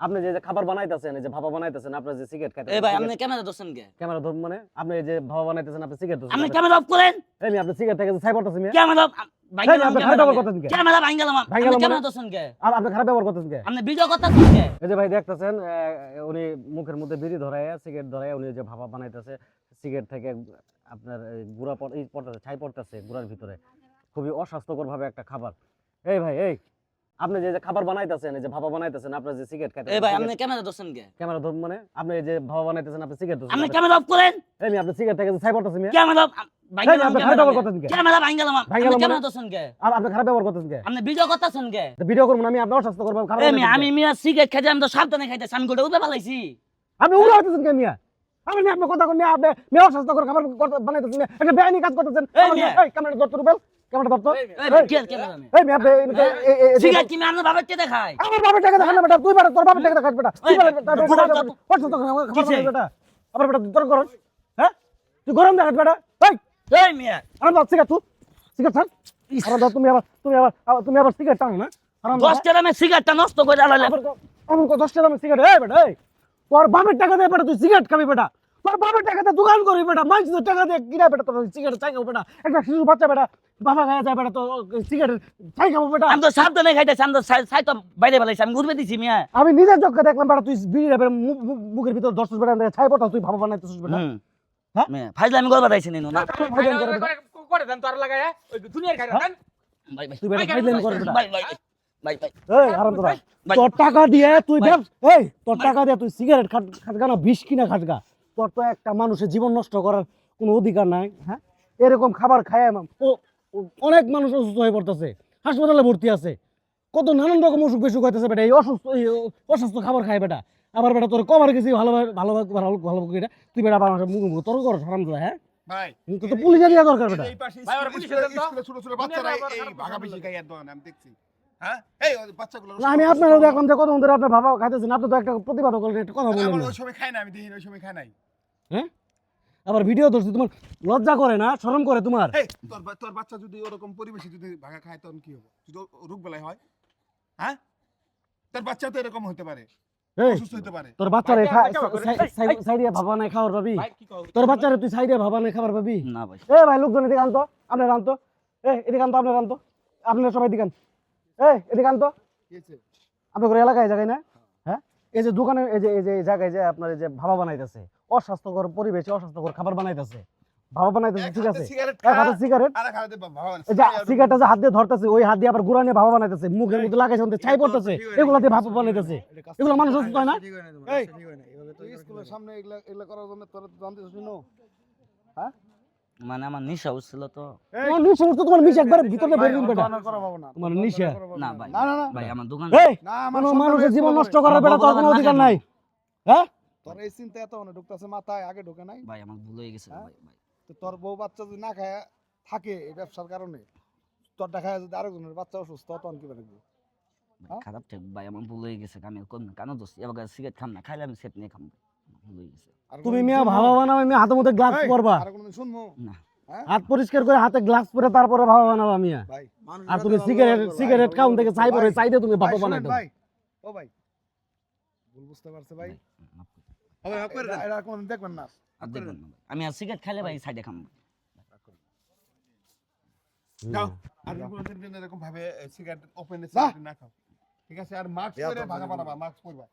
আপনি যে খাবার বানাইতেছেন, এই যে ভাপা বানাইতেছেন, আপনি যে সিগারেট খাইতেছেন। এই ভাই আপনি ক্যামেরা ধরছেন কে? ক্যামেরা ধরুন মানে আপনি এই যে ভাপা বানাইতেছেন, আপনি সিগারেট ধরছেন। আপনি ক্যামেরা অফ করেন। এই আপনি সিগারেট থেকে ছাই পড়তেছেন মিয়া। ক্যামেরা ভাঙ্গা এই আপনি খারাপ ব্যবহার করতেছেন কে? ক্যামেরা ভাঙ্গা লাম। আপনি ভাঙ্গা লাম ক্যামেরা মানে? ধরছেন কে? আর আপনি খারাপ ব্যবহার করতেছেন কে? আপনি ভিডিও করতেছেন কে? এই যে ভাই দেখতেছেন উনি মুখের মধ্যে বিড়ি ধরায়া সিগারেট ধরায়া উনি যে ভাপা বানাইতেছে, সিগারেট থেকে আপনার গুড়া পড়তেছে, ছাই পড়তেছে গুড়ার ভিতরে। খুবই অস্বাস্থ্যকর ভাবে একটা খাবার। এই ভাই এই আপনি যে খাবার বানাইতেছেন, এই যে ভাপা বানাইতেছেন, আপনি যে সিগারেট খাইতেছেন। এই ভাই আপনি ক্যামেরা ধরছেন কে? ক্যামেরা ধরুন মানে আপনি এই যে ভাপা বানাইতেছেন, আপনি সিগারেট ধরছেন। আপনি ক্যামেরা অফ করেন। এই আপনি সিগারেট থেকে ছাই পড়তেছে মিয়া। ক্যামেরা ভাঙ্গা লাম। আপনি খারাপ ব্যবহার করতেছেন কে? ক্যামেরা ভাঙ্গা লাম। আপনি ভাঙ্গা লাম ক্যামেরা মানে? ধরছেন কে? আর আপনি খারাপ ব্যবহার করতেছেন কে? আপনি ভিডিও করতেছেন কে? ভিডিও করব না আমি, আপনি অস্বাস্থ্যকর ভাবে খাবার এই মিয়া বানাইতেছেন। আমি মিয়া সিগারেট খাইতে আমি তো সাবধানে খাইতেছি, আমি গোটা উঠে ফেলাইছি। আপনি উড়া হইতেছেন কে মিয়া? আপনি আপনি কথা কোন মিয়া, আপনি মিয়া অস্বাস্থ্যকর খাবার বানাইতেছেন মিয়া। একটা বেআইনি কাজ করতেছেন। এই মিয়া। এই ক্যামেরা ধরতে রুবেল, ক্যামেরা ধরতো। এই ভাই কি ক্যামেরা নেই? এই মিয়া আপনি সিগারেট কি আমি আপনার বাবাকে দেখাই? আমার বাবার টাকা দেখান না বেটা, তুই তোর বাবার টাকা দেখাস বেটা। তুই বেটা অস্বাস্থ্যকর খাবার কিসে? বেটা। আবার বেটা তোর গরম, হ্যাঁ? তুই গরম দেখাস বেটা। এই এই মিয়া আরাম দাও সিগারেট তুই। সিগারেট ছাড়। আরাম দাও, তুমি আবার সিগারেট টানো না? আরাম দাও। 10 টাকা আমি সিগারেটটা নষ্ট করে আলালে। আমার 10 টাকা দামের সিগারেট। এই বেটা এই তোর বাবার টাকা দিয়ে বেটা তুই সিগারেট খাবি বেটা। তোর বাবার টাকাতে দোকান করবি বেটা, মানুষের টাকা দিয়ে কিনা বেটা তোর সিগারেট চাই খাবো বেটা। একটা শিশু বাচ্চা বেটা বাবা খাওয়া যায় বেটা, তো সিগারেট চাই খাবো বেটা। আমি তো সাবধানে খাইতেছি, আমি তো সাই তো বাইরে ফেলাইছি, আমি ঘুরবে দিছি মিয়া। আমি নিজের চোখে দেখলাম বেটা, তুই বিড়ি রেবের মুখের ভিতর দর্শক বেটা ছাই পড়া, তুই ভাবা বানাইতেছিস বেটা। হ্যাঁ? মিয়া ফাইজলামি করবা দাইছি নিনো না। করে দেন তোর লাগায় ওই দুনিয়ার গাড়ি দেন। ভাই ভাই তুই বেটা ফাইজলামি কর বেটা। ভাই ভাই ভাই ভাই এই আরাম দাও। তোর টাকা দিয়ে তুই এই তোর টাকা দিয়ে তুই সিগারেট খাটগা না বিষ কিনা খাটগা, তোর তো একটা মানুষের জীবন নষ্ট করার কোনো অধিকার নাই। হ্যাঁ, এরকম খাবার খায় অনেক মানুষ অসুস্থ হয়ে পড়তেছে, হাসপাতালে ভর্তি আছে, কত নানান রকম অসুখ বিসুখ হইতেছে বেটা এই অসুস্থ খাবার খায় বেটা। আবার বেটা তোর কবার গেছি ভালো ভালো ভালো করে তুই বেটা আবার মুখ মুখ তোর কর হারাম দাদা। হ্যাঁ ভাই তো পুলিশে দেওয়া দরকার বেটা। এই পাশে ভাই ওরা পুলিশে দেন তো ছোট ছোট বাচ্চারা এই ভাগাভাগি খাইয়া দেন আমি দেখছি। হ্যাঁ এই বাচ্চাগুলো না আমি আপনারও দেখলাম যে কত ধরে আপনার ভাবা খাইতেছেন, আপনি তো একটা প্রতিবাদ করলেন, একটা কথা বললেন আমার না। ওই সময় খাই না, আমি দেখি ওই সময় খাই নাই। হ্যাঁ আবার ভিডিও ধরছি, তোমার লজ্জা করে না, শরম করে তোমার? এই তোর বাচ্চা যদি ওরকম পরিবেশে যদি ভাগা খায় তখন কি হবে? যদি রোগ বেলায় হয়, হ্যাঁ তোর বাচ্চা তো এরকম হতে পারে, এই অসুস্থ হতে পারে। তোর বাচ্চারে সাইডে ভাবা নাই খাবার পাবি? তোর বাচ্চারে তুই সাইডে ভাবা নাই খাবার পাবি? না ভাই এ ভাই লোকজন এদিকে আনতো, আপনার আনতো, এদিকে আনতো, আপনার আনতো, আপনার সবাই দিকান, এদিকে আনতো। কি হয়েছে? আপনার এলাকায় জায়গায় না? হ্যাঁ এই যে দোকানে এই জায়গায় যে আপনার এই যে ভাবা বানাইতেছে, অস্বাস্থ্যকর পরিবেশে অস্বাস্থ্যকর খাবার বানাইতেছে, ভাবা বানাইতেছে, ঠিক আছে? এক হাতে সিগারেট, আরে খাওয়াতে বাবা এই যে সিগারেটটা যে হাত দিয়ে ধরতেছে, ওই হাত দিয়ে আবার গুড়া নিয়ে ভাবা বানাইতেছে, মুখের মধ্যে লাগাইছে, ছাই পড়তেছে, এগুলা দিয়ে ভাবা বানাইতেছে। এগুলো মানুষ অসুস্থ হয় না? এই তুই স্কুলের সামনে এগুলা করার জন্য তোর জানতেছিস না? হ্যাঁ মানে আমার নিশা উঠছিল তো। তোমার নিশা তো, তোমার নিশা একবার ভিতরে বের দিন বেটা, তোমার নিশা। না ভাই না না না ভাই আমার দোকান এই কোনো মানুষের জীবন নষ্ট করার বেটা তোর কোনো অধিকার নাই। হ্যাঁ তোর এই চিন্তা এত মানে ঢুকতেছে মাথায়, আগে ঢোকে নাই। ভাই আমার ভুল হয়ে গেছে ভাই ভাই। তো তোর বউ বাচ্চা যদি না খায় থাকে এই ব্যবসার কারণে, তোরটা খায় যদি আরেকজনের বাচ্চা অসুস্থ তখন কি পারবি? ভাই খারাপ ঠিক ভাই, আমার ভুল হয়ে গেছে, আমি কোন কেন দোষ এবার সিগারেট খাম না, খাইলে আমি সেট নিয়ে খাম, ভুল হয়ে গেছে। তুমি মিয়া ভাবা বানাও, আমি হাতের মধ্যে গ্লাস পরবা, আর কোনদিন শুনবো না হাত পরিষ্কার করে হাতে গ্লাস পরে তারপরে ভাবা বানাবা মিয়া। ভাই? আর তুমি সিগারেট খাউন থেকে ছাই পরে চাইতে তুমি ভাবা বানাই দাও। ভাই ও ভাই ভুল বুঝতে পারছে ভাই। হবে এটা কোনদিন দেখবেন না। আর দেখবেন না ভাই, আমি আর সিগারেট খাইলে ভাই সাইডে খাম। যাও আর কোনদিন এরকম ভাবে সিগারেট ওপেন সিগারেট না খাও, ঠিক আছে? আর মাস্ক পরে ভাগা বানাবা, মাস্ক পরবা।